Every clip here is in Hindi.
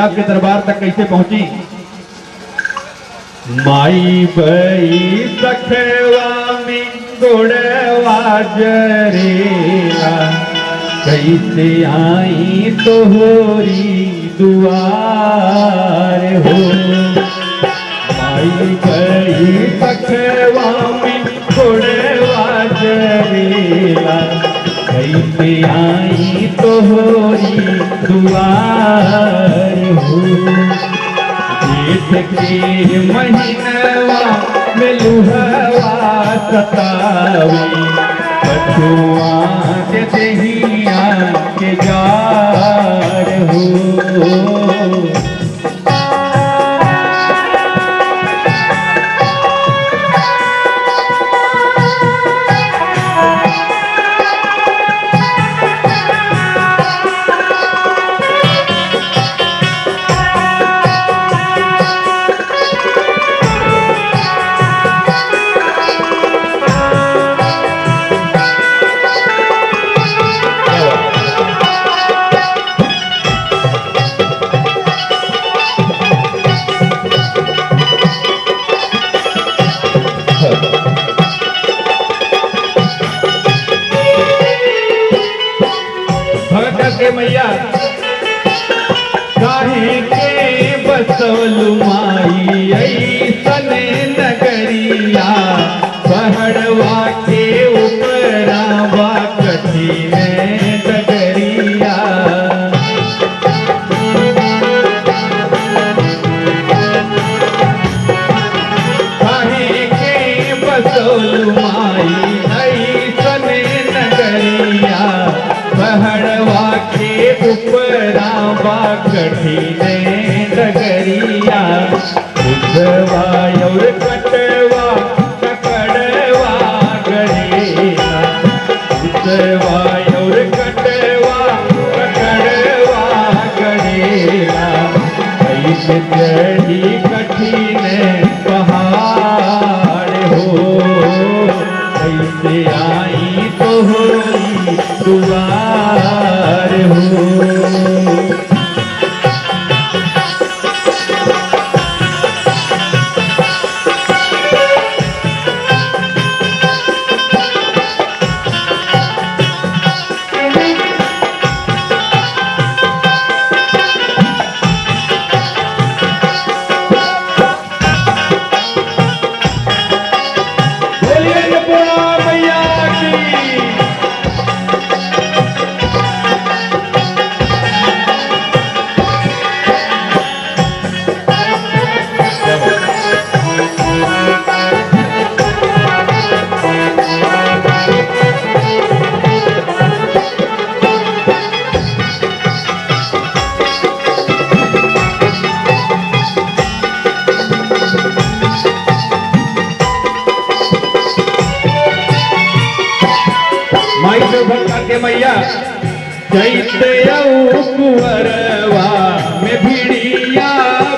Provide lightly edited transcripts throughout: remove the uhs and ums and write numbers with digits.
आपके दरबार तक कैसे पहुंची। माई बई सखवा में गुड़वा जरेला, कैसे आई तोहरी दुआर हो। माई बई सखवा में गुड़वा जरेला, कैसे आई तोहरी दुआर हो। जेठ के महीनवा में लुहवा सतावे, कछुआ के दहिया के जार हो। के मैया काहे के बसौलु माई ऐसन नगरिया, पहाड़वा के ऊपरावा कठिन डगरिया। काहे के बसौलु माई ऐसन नगरिया, पहाड़वा के ऊपरावा कठिन डगरिया। उद्धवा और कटवा ककड़वा गड़ेला, उद्धवा और कटवा ककड़वा गड़ेला। कैसे चढ़ी कठिन पहाड़ हो, कैसे आई तोहरी दुआर हो। माई से भक्ता के मैया चैत्य कुंवरवा में भिड़िया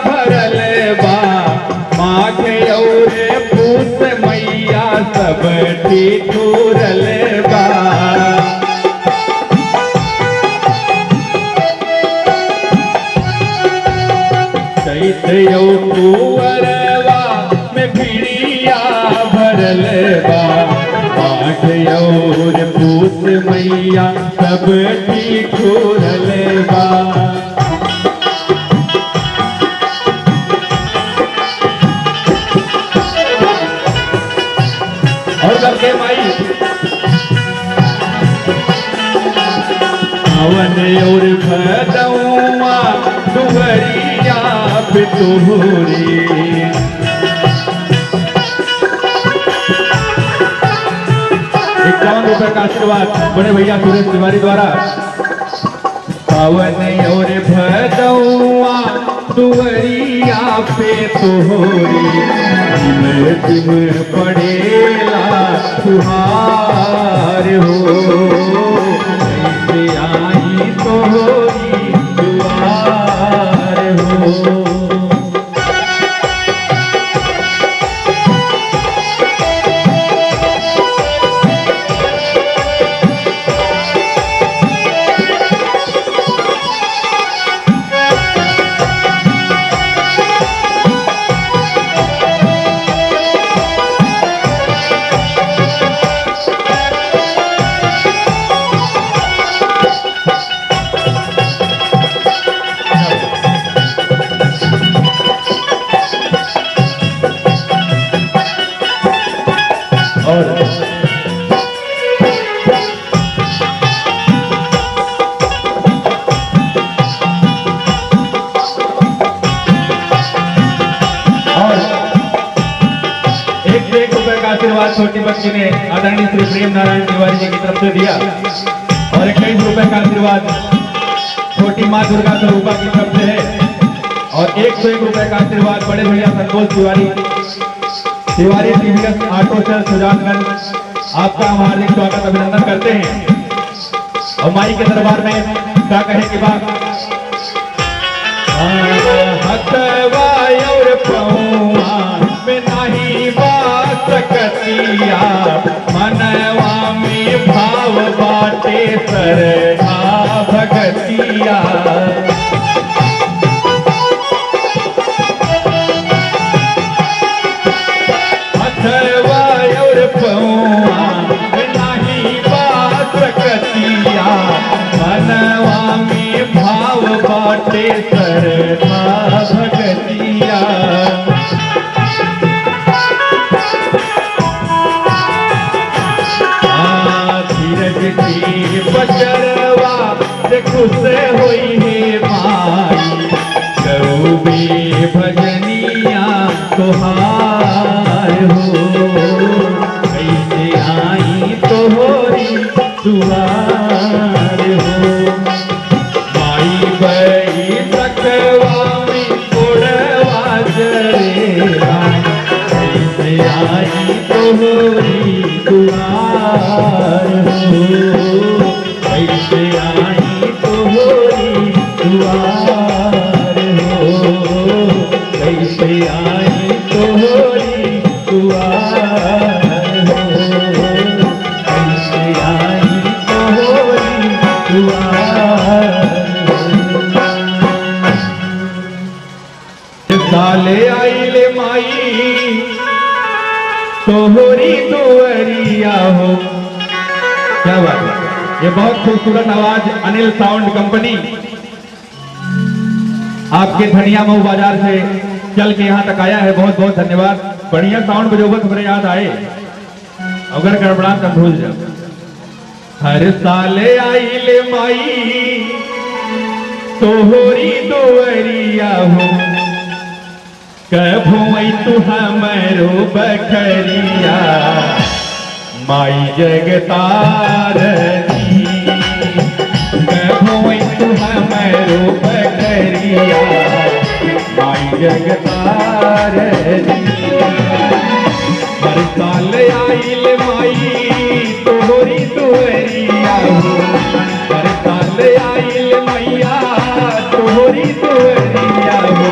भरल बा, माघ और पूस मैया सब ठिठुरल बा। चैत्य कुंवरवा में भिड़िया भरल बा, और पूस मैया सब ठिठुरल बा। और सबके माई अवन और भदौआ दुवरिया पे तोहरी, 51 रुपए का आशीर्वाद बड़े भैया सुरेश तिवारी द्वारा। पावन और भदौआ दुवरिया पे तोहरी, जिम जिम पड़ेला तुहार हो। कैसे आई तोहरी दुआर हो। आशीर्वाद छोटी बच्ची ने आदरणीय श्री प्रेम नारायण तिवारी जी की तरफ से दिया और 21 रुपए का आशीर्वाद छोटी माँ दुर्गा स्वरूपा की तरफ से है और 101 रुपए का आशीर्वाद बड़े भैया संतोष तिवारी टीवीएस ऑटो सेल सुजानगंज। आपका हम हार्दिक स्वागत अभिनंदन करते हैं। और माई के दरबार में क्या कहे कि बात हथवा और पौआ में नहीं बात सकतिया मनवा में भाव बाटे सरधा भगतिया हथवा और पौआ में नहीं बात सकतिया मनवा में भाव बाटे सरधा भगतिया बचरवा से खुश होई है माई गौबी भजनिया तोहार हो कैसे आई तोहरी दुआर हो माई बई सकवा में कोड़वा जरेवा कैसे आई तोहरी दुआर हो कैसे आई तोहरी दुआर हो कैसे आई तोहरी दुआर हो कैसे आई तोहरी दुआर साले आई ले माई तोहरी दुआरिया हो। क्या बात है, ये बहुत खूबसूरत आवाज अनिल साउंड कंपनी आपके धनिया मऊ बाजार से चल के यहाँ तक आया है। बहुत बहुत धन्यवाद। बढ़िया साउंड बजोबत हमरे याद आए, अगर गड़बड़ा तब भूल जाओ। हर साले आई ले माई तोहरी दुआरिया हो कभू तू हमरो बखरिया माई जगतारनी कभू तू हमरो बखरिया माई जगतारनी हर साल आइल माई तोहरी दुआरिया हो हर साल आइल मैया तोहरी दुआरिया हो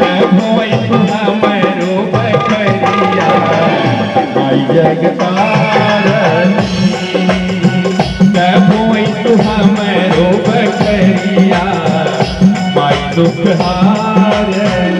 कभू तू हमरो बखरिया माई जगतारनी कभू तू हमरो बखरिया माई दुखहारनी।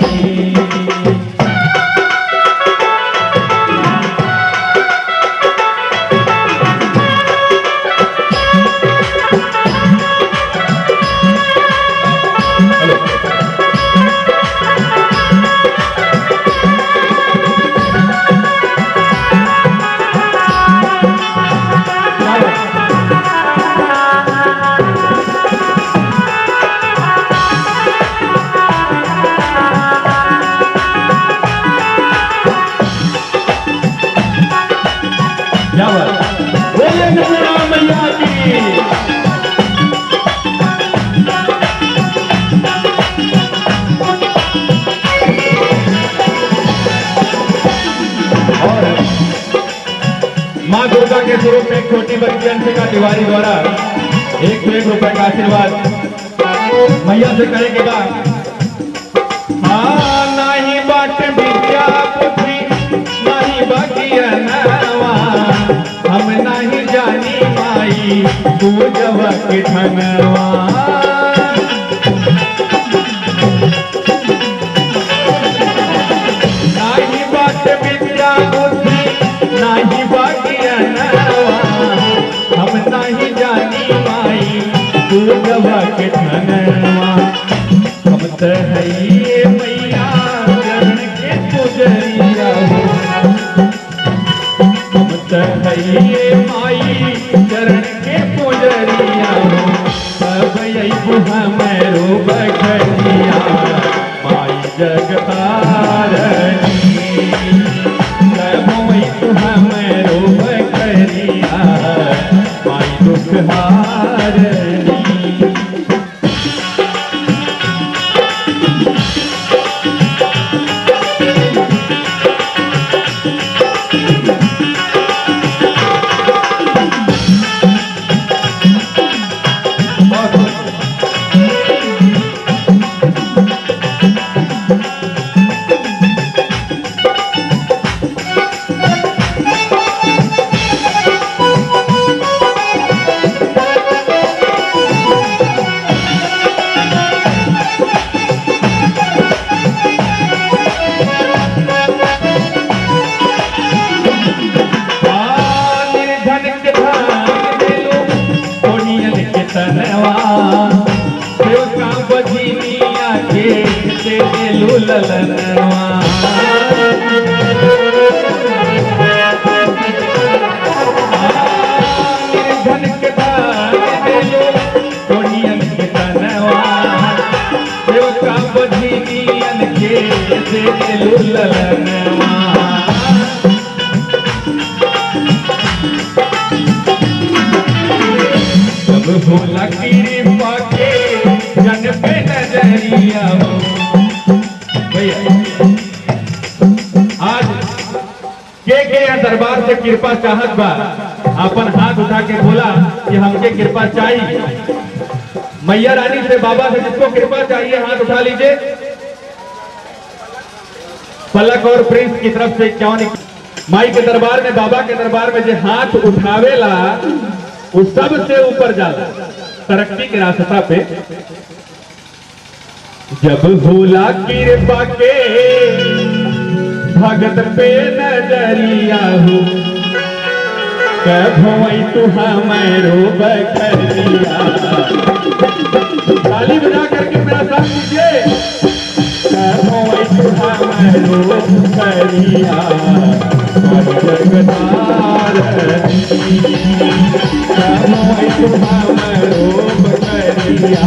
माँ दुर्गा के स्वरूप में छोटी बच्ची अंशिका तिवारी द्वारा 101 रुपए का आशीर्वाद मैया से करे के बाद हाँ नहीं बाट विद्या पुत्री नहीं बगियनवा हम नहीं जानी माई पूजवा के ठनवा नहीं बाट विद्या पुत्री नहीं हम नहीं जानी माई पूजवा के ठनवा हम तो है ये मैया चरण के पुजरिया हो हम तो है ये माई चरण के पुजरिया हो सब यही हमरो बखरिया माई जगतारनी सब यही ललनवा निर्धन के दान देलो कोनियन के तनवा देवका बधिनियन के देलो ललनवा भोला कृपा के जन पे नजरिया हो भैया। आज के दरबार से कृपा चाहत बा अपन हाथ उठा के बोला कि हमके कृपा चाहिए। मैया रानी से बाबा से जिसको कृपा चाहिए हाथ उठा लीजिए। पलक और प्रिंस की तरफ से क्यों नहीं माई के दरबार में बाबा के दरबार में जो हाथ उठावेला वो सबसे ऊपर जाला तरक्की के रास्ता पे। जब भोला कृपा के भगत पे नजरिया हो कभोई तू हमारो बखरिया। ताली बजा करके मेरा साथ दीजिए। कभोई तू हमारो बखरिया जगदार कभोई तू हमारो बखरिया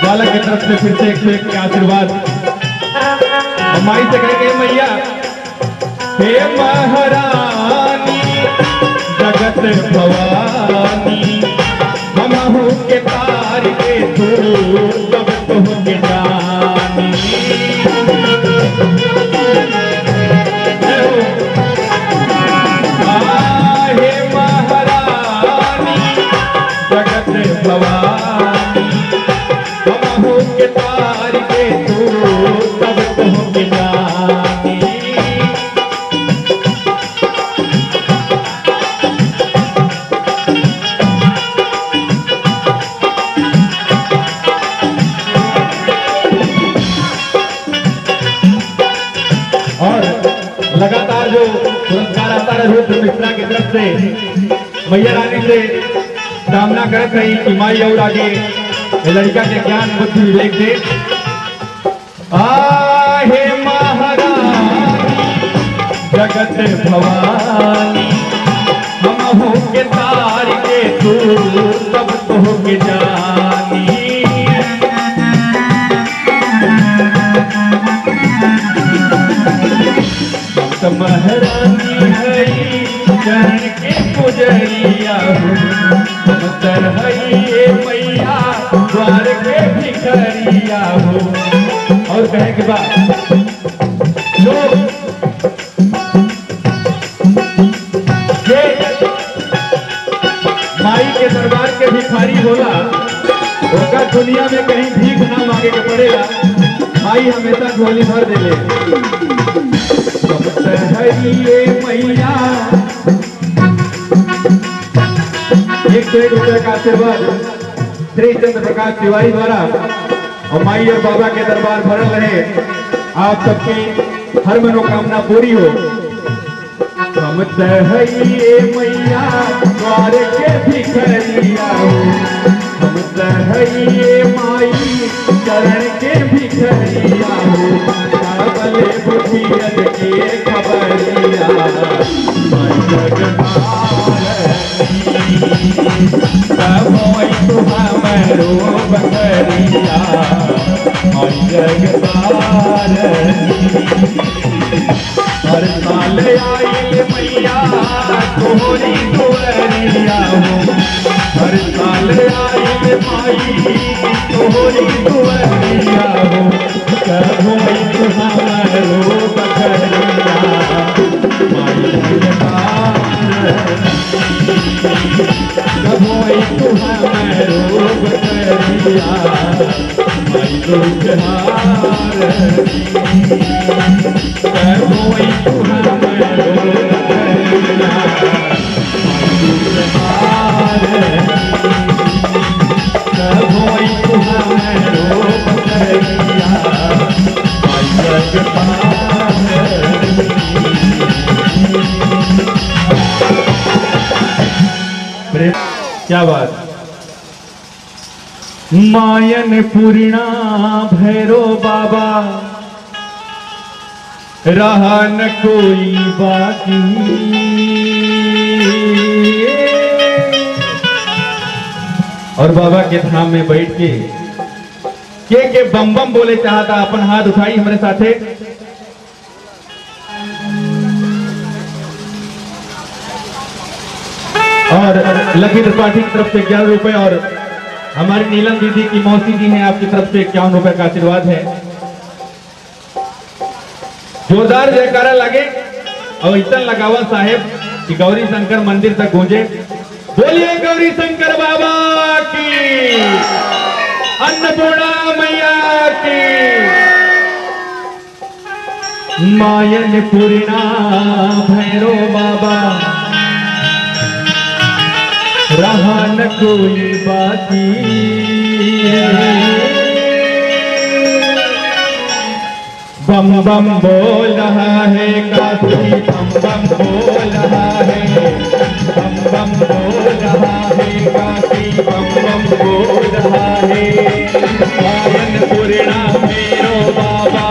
बालक की तरफ से फिर से 101 के आशीर्वाद माई से कहेंगे मैया हे महारानी जगत भवानी हमहू के तार के तू सब तुम के जानी। हे महारानी जगत भवानी के तार के तू सब तुम के जानी। और लगातार जो पुरस्कार आता है रुद्र मिश्रा की तरफ से मैया रानी से कामना करत रही कि माई और आगे लड़का के ज्ञान बुद्धि विवेक दे। हे महारानी जगत भवानी हमहू के तार के तू सब तो के जानी। महारानी हई चरण के पुजरिया मतर हई मैया द्वार के भिखरिया हो। और कहे के बाद जो माई के दरबार के भिखारी होला उसका दुनिया में कहीं भीख ना मांगे के पड़ेगा। माई हमेशा झोली भर देले मैया। 101 रुपए का आशीर्वाद श्री चंद्र प्रकाश तिवारी द्वारा और माई और बाबा के दरबार भरल रहे। आप सबकी हर मनोकामना पूरी हो। हम सहइए मैया द्वार के भिखरिया हो। हम सहइए माई चरण के भिखरिया हो। काबले बुझियत के खबरिया माई कभोई तू हमारो बखरिया माई जगदारनी। हर साल आई मैया तोहरी दुआरिया हो। हर साल आई माई तोहरी दुआरिया हो कब होई तू हमारो बखरिया माई कब होई तू हमारो बखरिया माई दुल्हार कब होई तू हमारो बखरिया माई दुल्हार कब होई तू हमारो बखरिया माई दुल्हार। क्या बात। मायन पूर्णा भैरो बाबा रहा न कोई बाकी और बाबा के धाम में बैठ के बम बम बोले चाहता अपन हाथ उठाई हमारे साथे। और लकी त्रिपाठी की तरफ से 11 रुपए और हमारी नीलम दीदी की मौसी जी हैं आपकी तरफ से 51 रुपए का आशीर्वाद है। जोरदार जयकारा लगे और इतना लगावा साहेब कि गौरी शंकर मंदिर तक गूंजे। बोलिए गौरी शंकर बाबा की, अन्नपूर्णा मैया की। मायन पूर्णा भैरो बाबा रहा न कोई बाकी बम बम बोल रहा है काशी बम बम बोल रहा है बम बम बोल रहा है काशी बम बम बोल रहा है। मायन पूर्णा भैरो बाबा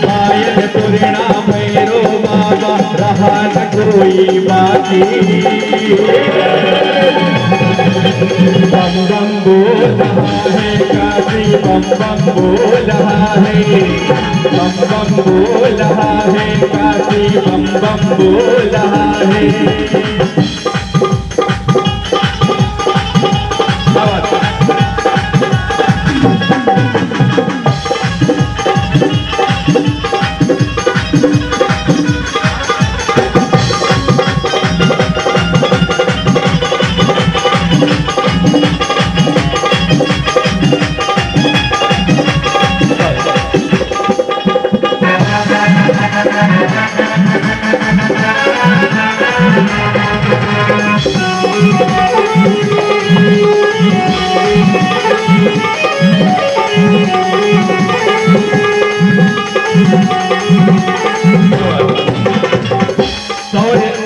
मायन पूर्णा भैरो बाबा रहा न कोई बाकी बम बम बोल रहा है काशी बम बम बोल रहा है बम बम बोल रहा है काशी बम बम बोल रहा है।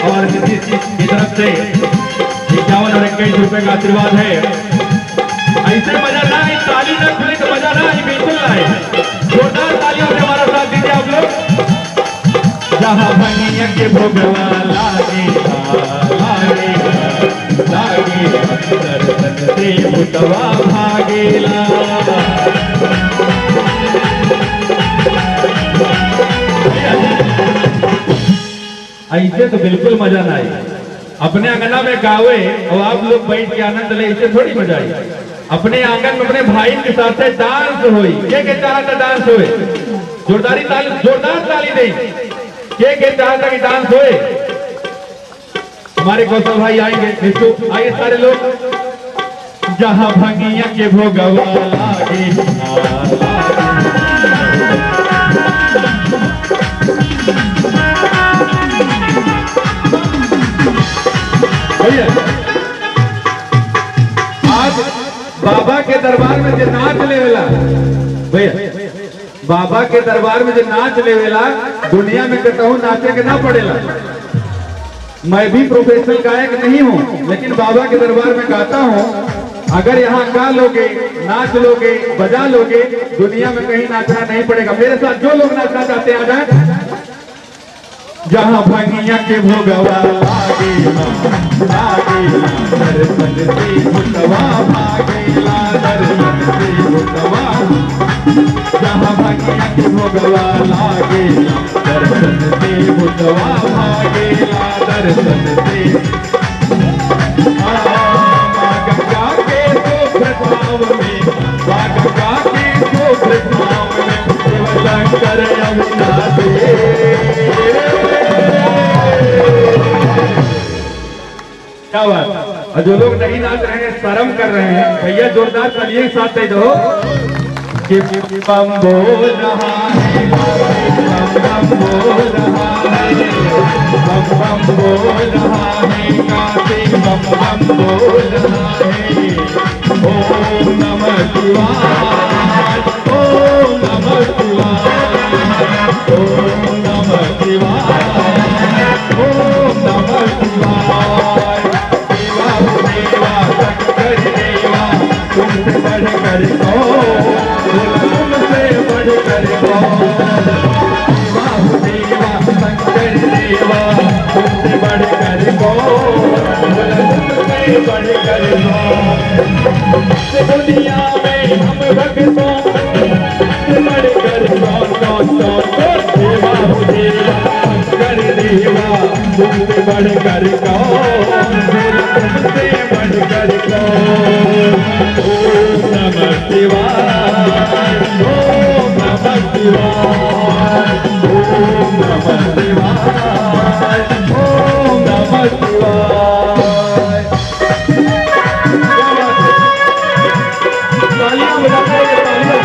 और की तरफ से 51 और 21 रुपए का आशीर्वाद है। ऐसे मजा ना है, ताली न खुले तो मजा ना है, बिल्कुल ना है। जोरदार तालियों से हमारा साथ दीजिए आप लोग। जहाँ भंगिया के भोगवा लागे लागे दर्शन से भुतवा भागेला। ऐसे तो बिल्कुल मजा ना आए। अपने अंगना में गावे और आप लोग बैठ के आनंद ले, इसे थोड़ी मजा आई। अपने आंगन में अपने भाई के साथ डांस होई। के चाहता डांस होए? जोरदार ताली दें। के चाहता कि डांस होए? हमारे कौशल भाई आएंगे। आइए सारे लोग। जहाँ भंगिया के भोगवा लागे आज बाबा के दरबार में जो नाच लेवेला भैया, बाबा के दरबार में जो नाच लेवेला दुनिया में कहूँ नाचे के ना पड़ेला। मैं भी प्रोफेशनल गायक नहीं हूँ, लेकिन बाबा के दरबार में गाता हूँ। अगर यहाँ गा लोगे, नाच लोगे, बजा लोगे, दुनिया में कहीं नाचना नहीं पड़ेगा। मेरे साथ जो लोग नाचना चाहते हैं आ जाए। जहाँ भंगिया के भोगवा लागेला दर्शन से भुतवा भागेला दर्शन से भुतवा। जहाँ भंगिया के भोगवा लागेला दर्शन से भुतवा भागेला दर्शन से। गंगा के सुप्रभात छाव में गंगा की शुभ्र छाव में शिव शंकर अविनाशी। क्या बात। और जो लोग नहीं नाच रहे हैं, शर्म कर रहे हैं, भैया जोरदार तालियों के साथ दे दो कि बम बोल रहा है, बम बोल रहा है, बम बोल रहा है, काशी बम बोल रहा है। ओम नमः शिवाय, ओम नमः शिवाय, ओम नमः शिवाय, ओम नमः शिवाय। देवा शंकर देवा तुमसे बढ़ कर कौन, तुमसे बढ़ कर कौन। देवा शंकर देवा तुमसे बढ़ कर कौन, तुमसे बढ़ कर कौन। दुनिया में हम भक्तों से बढ़ कर कौन कौन कौन। देवा देवा शंकर देवा तुमसे बढ़ कर कौन, तुमसे बढ़ कर कौन। ओम नमः शिवाय, ओम नमः शिवाय, ओम नमः शिवाय, ओम नमः शिवाय। क्या बात है, तालियां बजाते हैं, तालियां।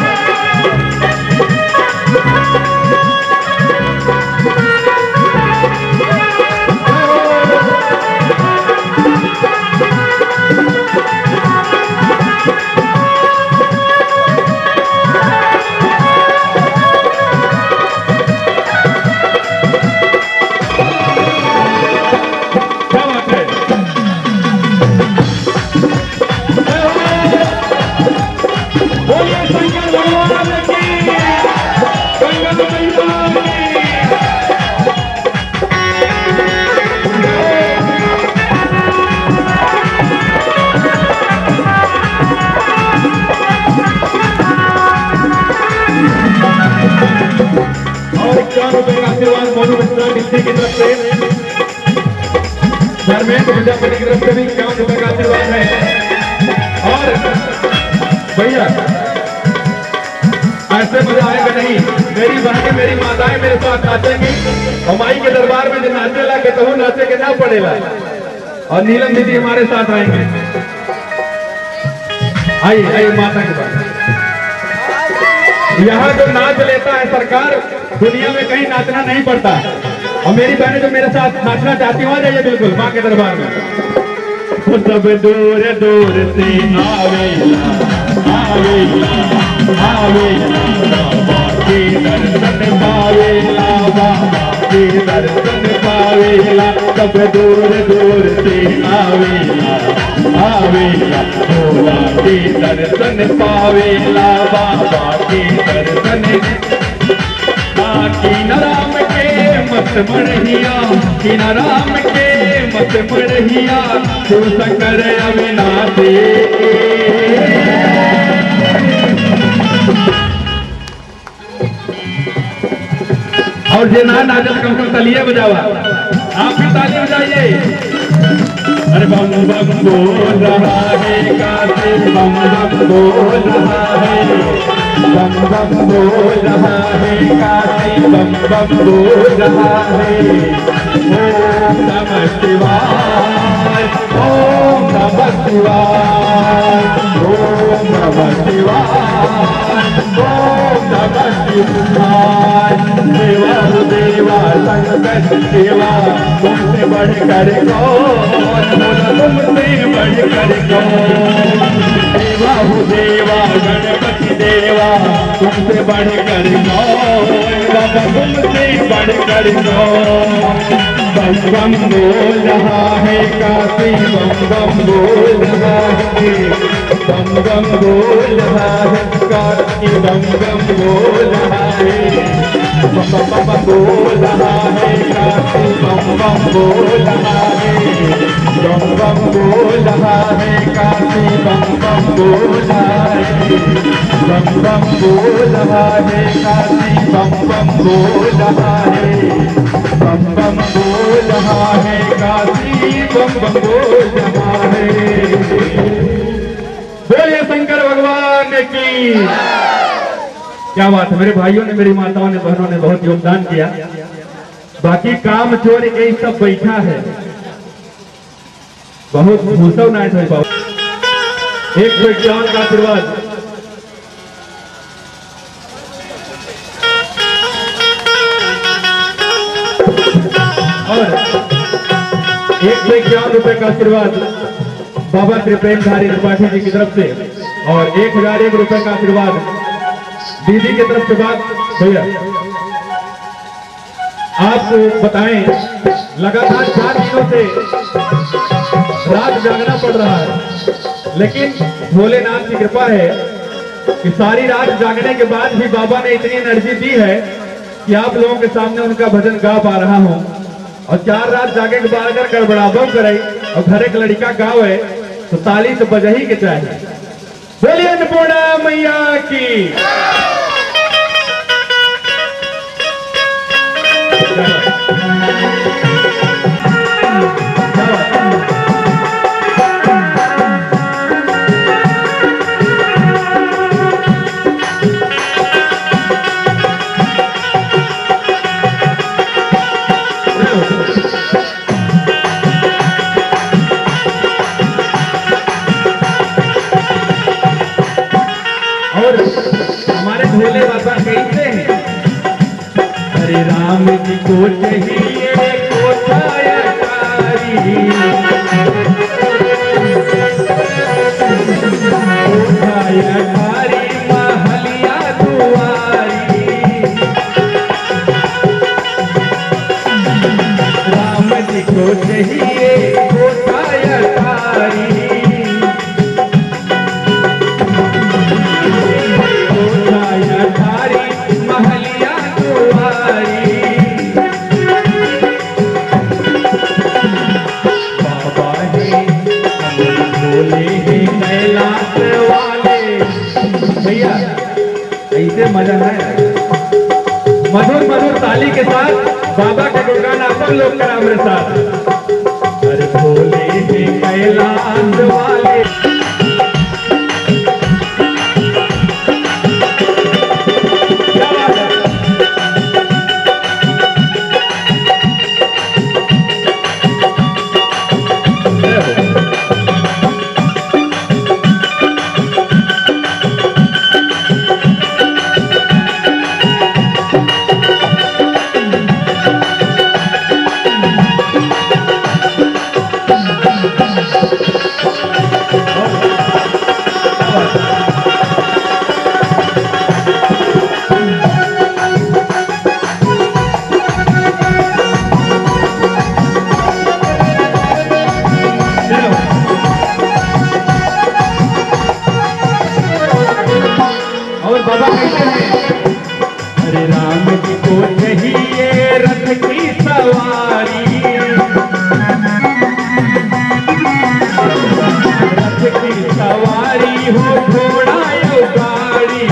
की तरफ से धर्मेंद्र प्रजापति की तरफ से भी 51 रुपए का आशीर्वाद है। और भैया ऐसे मजा आएगा नहीं, मेरी बहनें मेरी माताएं मेरे साथ नाचेंगी और माई के दरबार में जो नाचे ला के तो नाचे के ना पड़ेगा। और नीलम दीदी हमारे साथ आएंगे। आइए आइए माता के पास। यहाँ जो नाच लेता है सरकार, दुनिया में कहीं नाचना नहीं पड़ता। और मेरी बहनें जो मेरे साथ नाचना चाहती हो, आ जाइए बिल्कुल माँ के दरबार में। तो सब दूर दूर से आवेला आवेला आवेला, बाबा के दर्शन पावेला, बाबा के दर्शन पावेला। सब दूर दूर से आवेला आवेला, भोला के दर्शन पावेला, बाबा के दर्शन। कीन राम के मत मढ़िया, कीन राम के मत मढ़िया, शिव शंकर अविनाशी। और जे ना नाचत कम से तालियां बजावा, आप भी ताली बजाइए। अरे बम बम बोल रहा है काशी, बम बम बोल रहा है, बम बम बोल रहा है काशी, बम बम बोल रहा है। ओम नमः शिवाय, ओम नमः शिवाय, ओम नमः शिवाय, ओम नमः शिवाय। देवा देवा शंकर देवा तुमसे बढ़ कर कौन, तुमसे बढ़ कर कौन। देवा देवा गणपति देवा तुमसे बढ़ कर कौन, बाबा तुमसे बढ़ कर कौन। बम बम बोल रहा है काशी, बम बम बोल रहा है, बम बम बोल रहा है काशी, बम बम बोल रहा है, बम बम बोल रहा है काशी, बम बम बोल रहा है, बम बम बोल रहा है काशी, बम बम बोल रहा है, बम बम बोल रहा है काशी, बम बम बोल रहा है, बम बम बोल रहा है काशी, बम बम बोल रहा है। बोलिए शंकर भगवान। क्या बात है, मेरे भाइयों ने, मेरी माताओं ने, बहनों ने बहुत योगदान किया। बाकी काम चोर यही सब बैठा है, बहुत भूसव नायक है बाबू। 151 का आशीर्वाद। और 151 रुपए का आशीर्वाद बाबा श्री प्रेमधारी त्रिपाठी जी की तरफ से, और 1001 रुपए का आशीर्वाद दीदी की तरफ से। बात भैया आप बताएं, लगातार 4 दिनों से रात जागना पड़ रहा है, लेकिन भोलेनाथ की कृपा है कि सारी रात जागने के बाद भी बाबा ने इतनी एनर्जी दी है कि आप लोगों के सामने उनका भजन गा पा रहा हूं। और 4 रात जागे के बाद अगर गड़बड़ाबो करे और घर एक लड़का गावे तो ताली तो बजा ही के चाहिए। बोलिए अन्नपूर्णा मैया की। और हमारे भोले बाबा कैसे हैं? हरे राम जी को चाहिए कोठायकारी, कोठायकारी महलिया दुआरी। राम जी को चाहिए कोठायकारी, महलिया दुआरी। बाबा है भोले हैं कैलाश वाले। भैया ऐसे मजा है, मधुर मधुर ताली के साथ बाबा के गुणगान आप लोग करा मेरे साथ। अरे भोले हैं कैलाश वाले। बाबा कहते हैं, हरे राम जी को चाहिए रथ की सवारी, रथ की सवारी हो घोड़ा यो गाड़ी।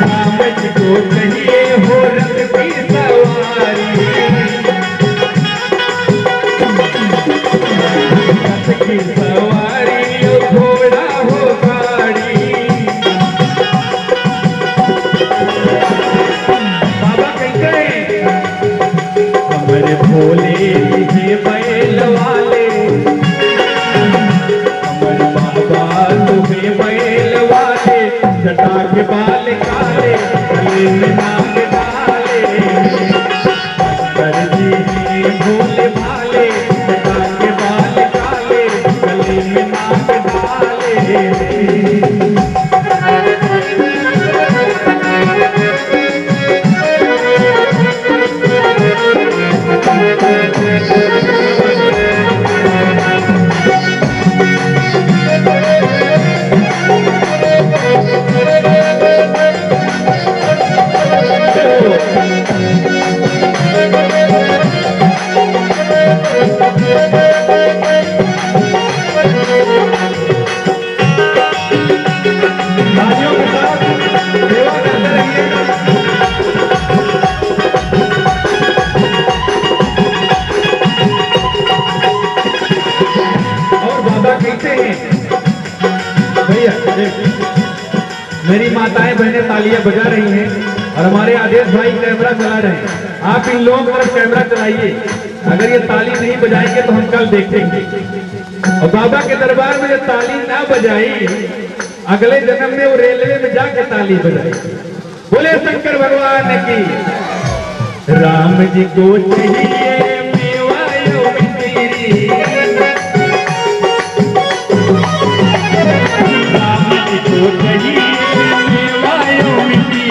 राम जी को चाहिए हो रथ की सवारी, रथ की सवारी घोड़ा होगा। बाबा कैसे हैं भैया? मेरी माताएं बहनें तालियां बजा रही हैं और हमारे आदेश भाई कैमरा चला रहे हैं। आप इन लोगों की तरफ कैमरा चलाइए। अगर ये ताली नहीं बजाएंगे तो हम कल देखेंगे। और बाबा के दरबार में जब ताली ना बजाई, अगले जन्म में वो रेलवे में जाके ताली बजाई। बोले शंकर भगवान की। राम जी को चाहिए मेवायो मिश्री, राम जी को चाहिए मेवायो मिश्री,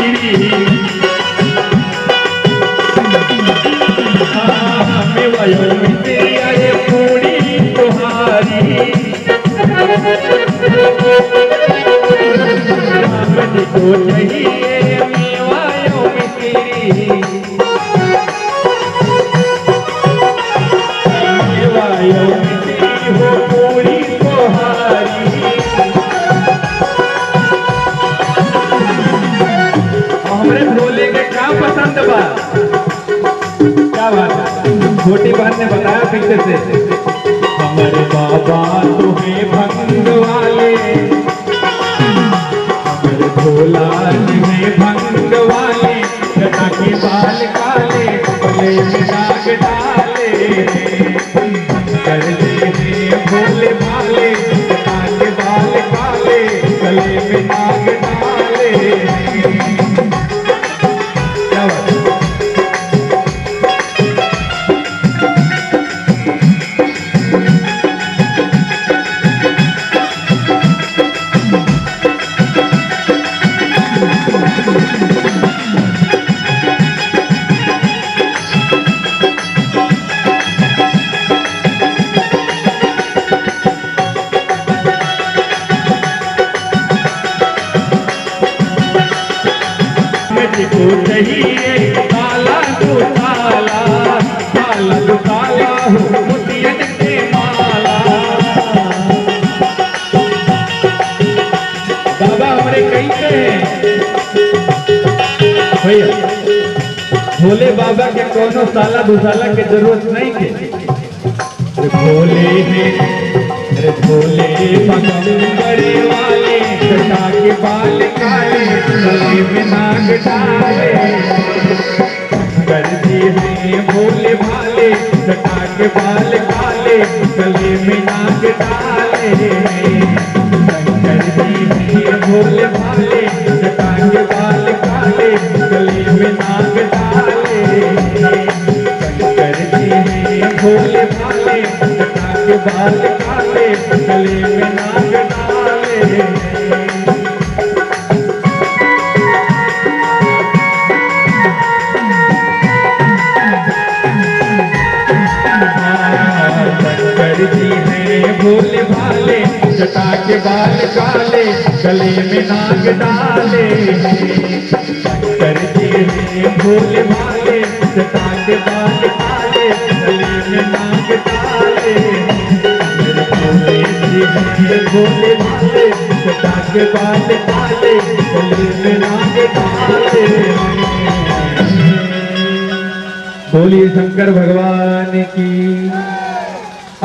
मेवायो मिश्री आए पूरी तुम्हारी, राम जी को चाहिए मेवायो मिश्री, मेवायो मिश्री हो पूरी तुम्हारी। हमरे भोले के क्या पसंद बा? क्या बात है? छोटी बहन ने बताया पीछे से, हमारे बाबा तुम्हें भंग वाले, हमारे भोला जी में भंग वाले, जटा के बाल काले, गले में नाग डाले, कर दे भोले भाले, जटा के बाल काले, गले में नाग डाले। क्या बात है? को चाहिए काला तो काला, काला तो काला हो मोतियन के माला। बाबा हमारे कैसे हैं भैया? भोले बाबा के कोनो साला दुसाला के जरूरत नहीं के। भोले हैं अरे भोले बड़े वाले, जटा के बाल काले, गले में नाग डाले, कर दिए हैं भोले भाले, जटा के बाल काले, गले में नाग डाले, कर दिए हैं भोले भाले, जटा के बाल काले, गले में नाग डाले, कर दिए हैं भोले भाले, जटा के बाल काले, गले में नाग डाले। शंकर जी हैं भोले भाले, जटा के बाल काले, गले में नाग डाले, शंकर जी हैं भोले भाले, जटा के बाल काले, गले में नाग डाले, भोले जी हैं भोले भाले, जटा के बाल काले, गले में नाग डाले। बोलिए शंकर भगवान की,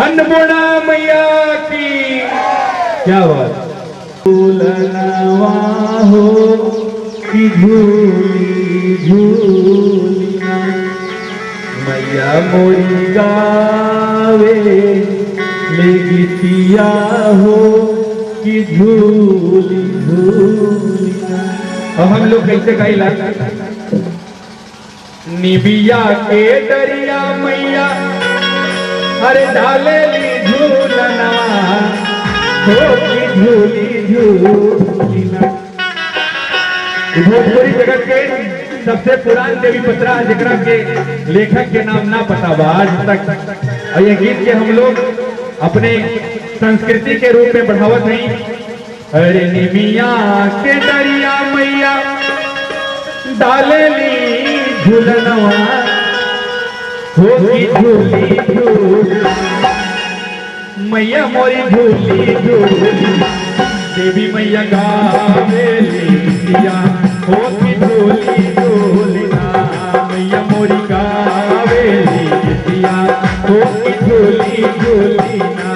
अन्नपूर्णा मैया की। क्या बात? झूलनवा हो कि झूली झूली, मैया मोरी गावे ले गीतिया हो कि झूली झूली। अब हम लोग कैसे गाइला? निबिया के दरिया मैया अरे डाले ली झूलना हो कि झूली झूली। भोजपुरी जगत के सबसे पुरान देवी पत्रा जकरा के लेखक के नाम ना पता बा आज तक, और ये गीत के हम लोग अपने संस्कृति के रूप में बढ़ावत हैं। अरे निमिया के दरिया मैया डाले ली झूलनवा होगी झूली झूली, मैया मोरी झूली झूली, देवी मैया गावेली दिया होगी झूली झूली ना, मैया मोरी गावेली दिया होगी झूली झूली ना।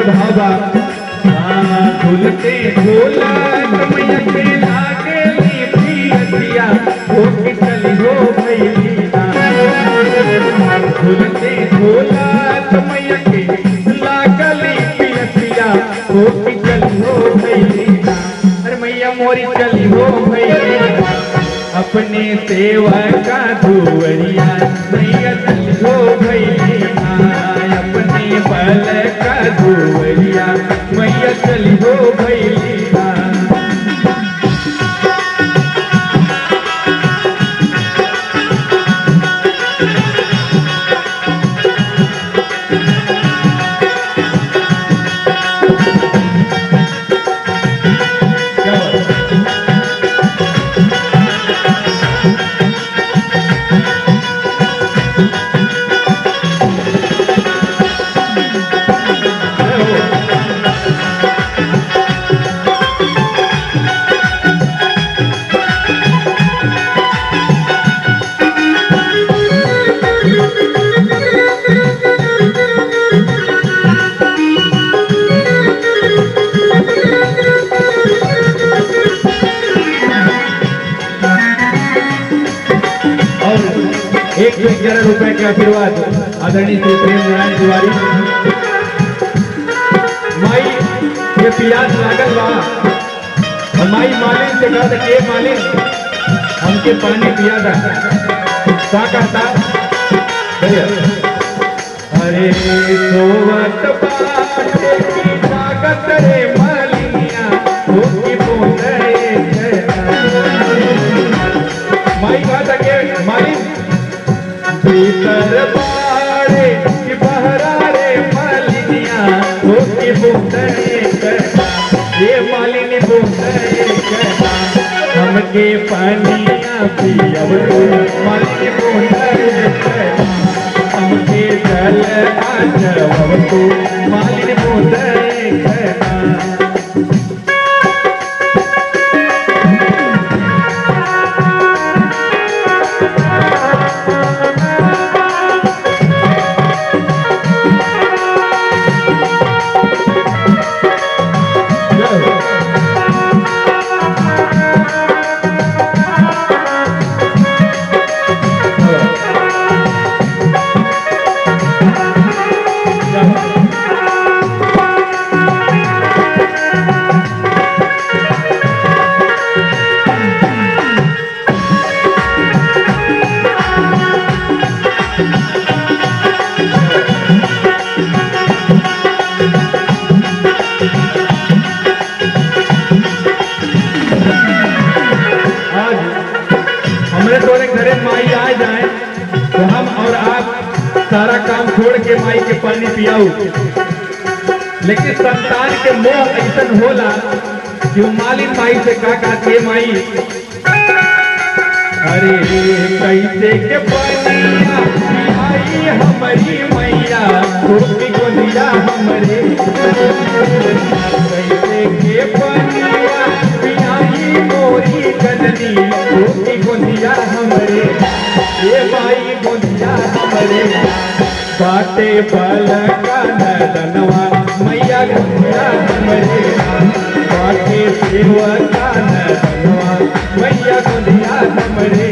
सुंदर भाव बा। झूलते झूलत मैया के लागली पियसिया हो के चली हो भैया। झूलते झूलत मैया के लागली पियसिया हो के चली हो भैया। अरे मैया मोरी चली हो भैया अपने सेवका धुवरिया मैया चली हो भैया। अपने बल का धुवरिया मैया चली हो भैया। ₹11 के आशीर्वाद आदरणीय श्री प्रेम नारायण तिवारी। माई के प्यास लागल बा और माई मालिन से कहा कि मालिन हमके पानी पिया था। क्या कहता? अरे सोवत बाटे की ताकत रे मालिनिया होगी बोले। माई कहा था कि मालिन भीतर बाड़े कि बहरा रे मालिनिया हो कि बुंदे कहता। ये मालिनी बुंदे कहता हमके पानिया पियब तो मालिनी बुंदे कहता। हमके जल आजब तो मालिनी बुंदे कहता। सारा काम छोड़ के माई के पानी पियाऊ। लेकिन संतान के मोह ऐसा होला कि मालिन माई से का कहती है माई अरे कैसे के पानिया पियाई हमारी मैया गोपी को दिया हमरे। कैसे के पानिया पियाई मोरी जननी गोपी को दिया हमरे। ये माई को दिया हमरे बाटे बल का नदनवा मैया गुंजा हमरे। बाटे सेवा का नदनवा मैया गुंजा हमरे।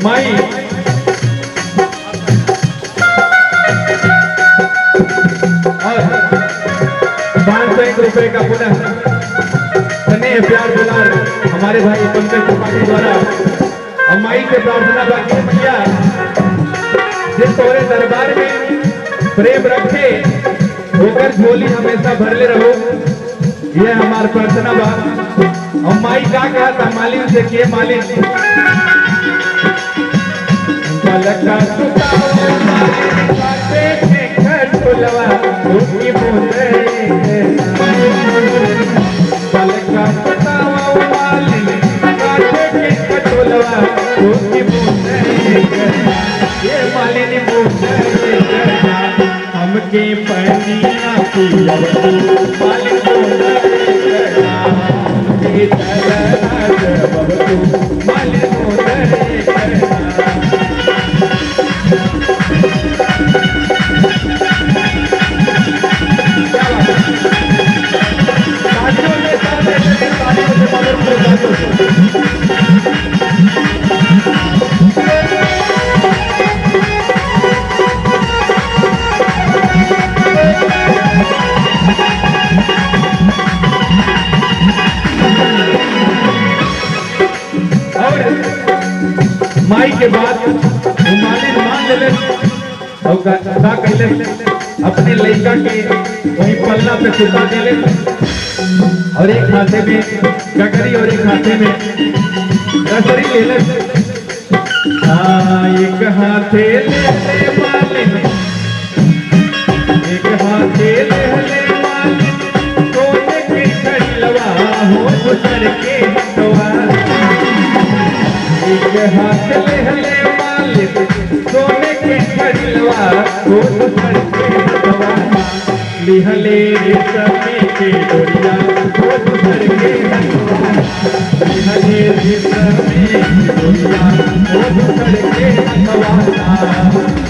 माई और 501 रुपए का पुनः स्नेह प्यार दुलार हमारे भाई पंकज त्रिपाठी द्वारा। और माई से प्रार्थना बाकी भैया जिस तोरे दरबार में प्रेम रखे होकर झोली हमेशा भरले रहो, यह हमार प्रार्थना बा। और माई का कहा था मालिन से कि मालिन पलका सुताओ मालिन काटे के खटुलवा रोटी बोले पलका सुताओ मालिन काटे के खटुलवा रोटी बोले ये मालिन बोले हमके पनिया पिया मालिन बोले हमके तरह बबू मालिन बोले माई के बाद मालिन मान ले और का कहले अपने लड़का के वही पल्ला पे सुता देले और एक हाथे में गगरी और एक हाथे में रसरी ले ले एक हाथे ले मालिन एक हाथे ले मालिन सोने के खड़लवा हो गुजर के हटवा एक हाथ ले मालिन सोने के खड़लवा हो गुजर के हटवा लिहले रेशमी के डोरिया हो गुजर के हटवा लिहले रेशमी के डोरिया हो गुजर के हटवा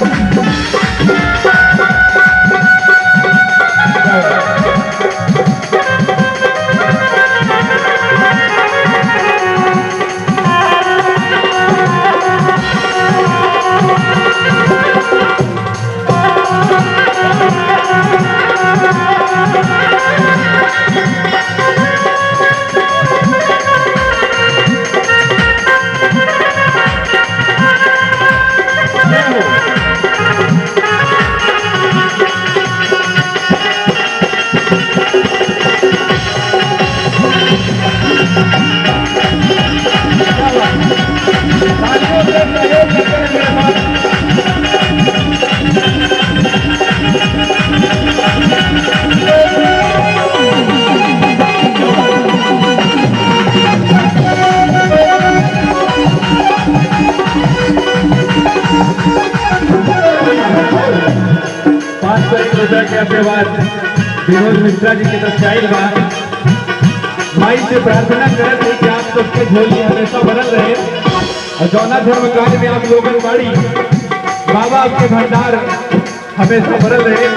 के आशीर्वाद विनोद मिश्रा जी के तरफ से बा माई से प्रार्थना करत है कि आप सबके झोली हमेशा भरल रहे और जौना धर्म कार्य में आप लोगन बाड़ी बाबा आपके भंडार हमेशा भरल रहे।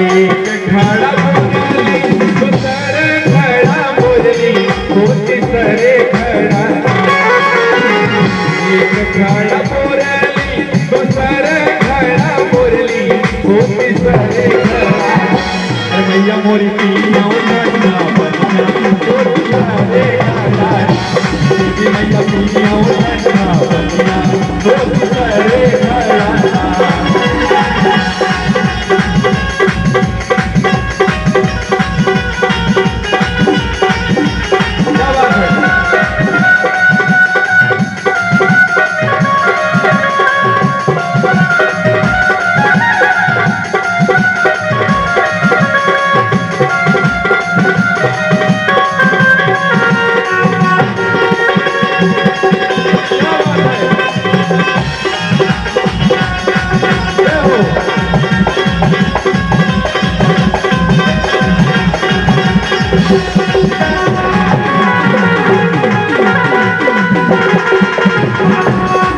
एक घड़ा बोली होती सरे घड़ा एक घड़ा बोरली तो सरे भैया मोरी पिया भैया पिया